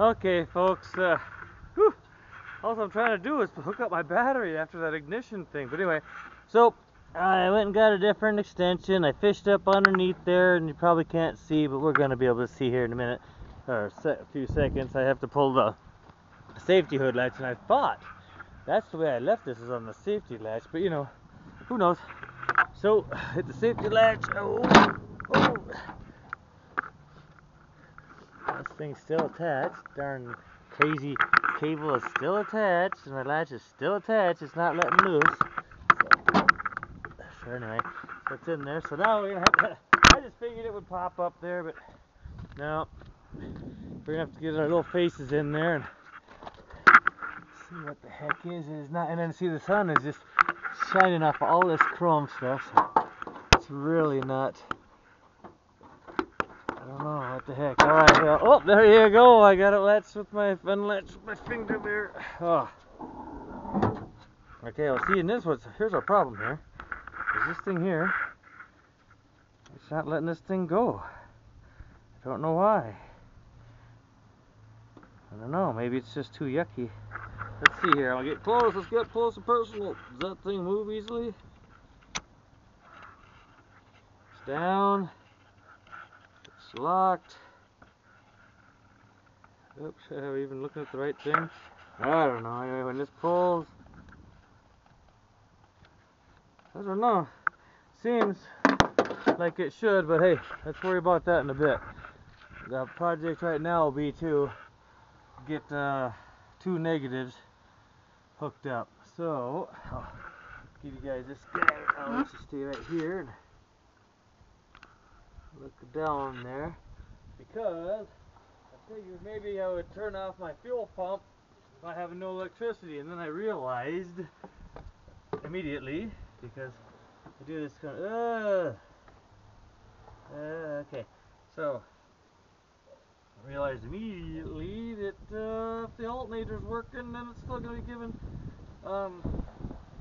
Okay, folks, whew, all I'm trying to do is hook up my battery after that ignition thing. But anyway, so I went and got a different extension. I fished up underneath there, and you probably can't see, but we're going to be able to see here in a minute, or a few seconds. I have to pull the safety hood latch, and I thought that's the way I left this, is on the safety latch, but you know, who knows. So, hit the safety latch. Oh. This thing's still attached. Darn crazy cable is still attached, and my latch is still attached. It's not letting loose. So anyway, so it's in there. So now we're gonna have to, I just figured it would pop up there, but no. We're gonna have to get our little faces in there and see what the heck is and is not. And then see, the sun is just shining off all this chrome stuff. So it's really not. I don't know what the heck. All right, well, oh, there you go. I got it latched with my unlatched with my finger there. Oh. Okay, well, see, and here's our problem here. Is this thing here? It's not letting this thing go. I don't know why. I don't know. Maybe it's just too yucky. Let's see here. I'll get close. Let's get close and personal. Does that thing move easily? It's down. It's locked. Oops, are we even looking at the right thing? I don't know. Anyway, when this pulls, I don't know. Seems like it should, but hey, let's worry about that in a bit. The project right now will be to get 2 negatives hooked up. So, I'll give you guys this guy. I'll let you stay right here and look down there, because I figured maybe I would turn off my fuel pump by having no electricity, and then I realized immediately, because I do this kind of okay, so I realized immediately that if the alternator's working, then it's still going to be giving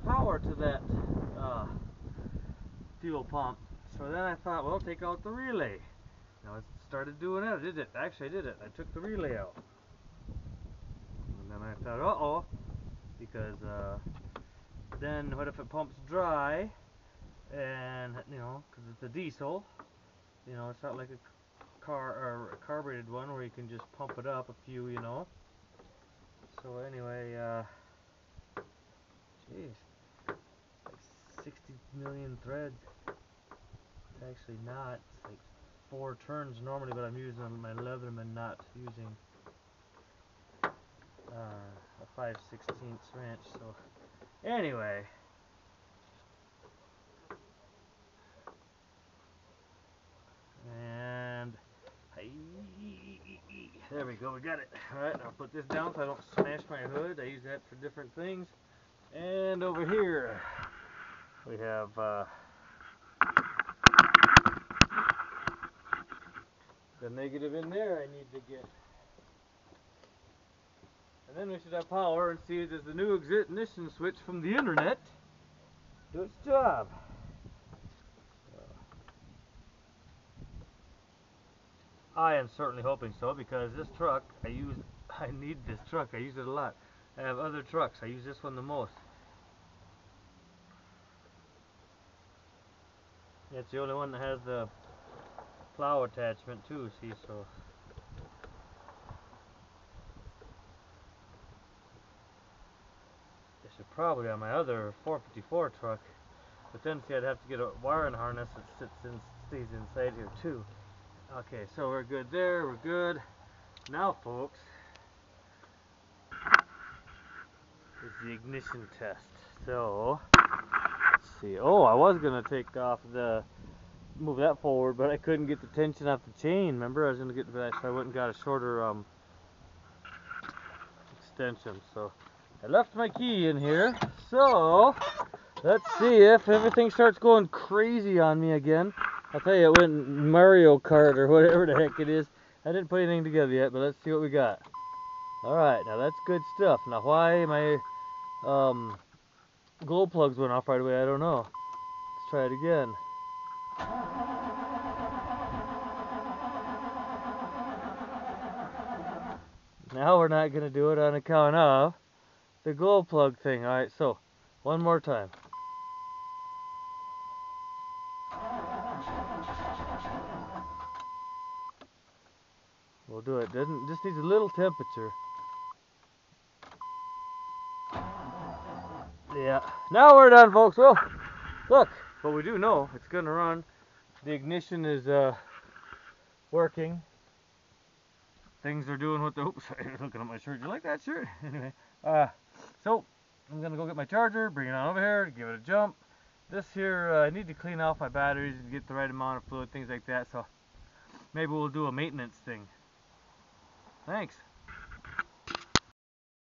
power to that fuel pump. So then I thought, well, take out the relay. Now I started doing it. I did it. Actually, I did it. I took the relay out. And then I thought, uh-oh, because then what if it pumps dry? And, you know, because it's a diesel, you know, it's not like a car or a carbureted one where you can just pump it up a few, you know. So anyway, geez, like 60 million threads. It's actually not. It's like 4 turns normally, but I'm using my Leatherman, not using a 5/16 wrench. So anyway, and there we go, we got it. Alright, I'll put this down so I don't smash my hood. I use that for different things. And over here we have the negative in there I need to get. And then we should have power, and see, does the new ignition switch from the internet do its job? I am certainly hoping so, because this truck, I need this truck. I use it a lot. I have other trucks. I use this one the most. It's the only one that has the plow attachment too, see, so. I should probably on my other 454 truck, but then see, I'd have to get a wiring harness that stays inside here too. Okay, so we're good there, we're good. Now folks, is the ignition test. So, let's see. Oh, I was gonna take off move that forward, but I couldn't get the tension off the chain. Remember, I was gonna get that, so I went and got a shorter extension. So I left my key in here. So let's see if everything starts going crazy on me again. I'll tell you, it went Mario Kart or whatever the heck it is. I didn't put anything together yet, but let's see what we got. Alright, now that's good stuff. Now why my glow plugs went off right away, I don't know. Let's try it again. Now we're not going to do it on account of the glow plug thing. Alright, so one more time. We'll do it. Just needs a little temperature. Yeah. Now we're done, folks. Well, look. But we do know it's going to run. The ignition is working. Things are doing what the... Oops, sorry, looking at my shirt. You like that shirt? Anyway. So, I'm going to go get my charger, bring it on over here, give it a jump. This here, I need to clean off my batteries and get the right amount of fluid, things like that. So, maybe we'll do a maintenance thing. Thanks.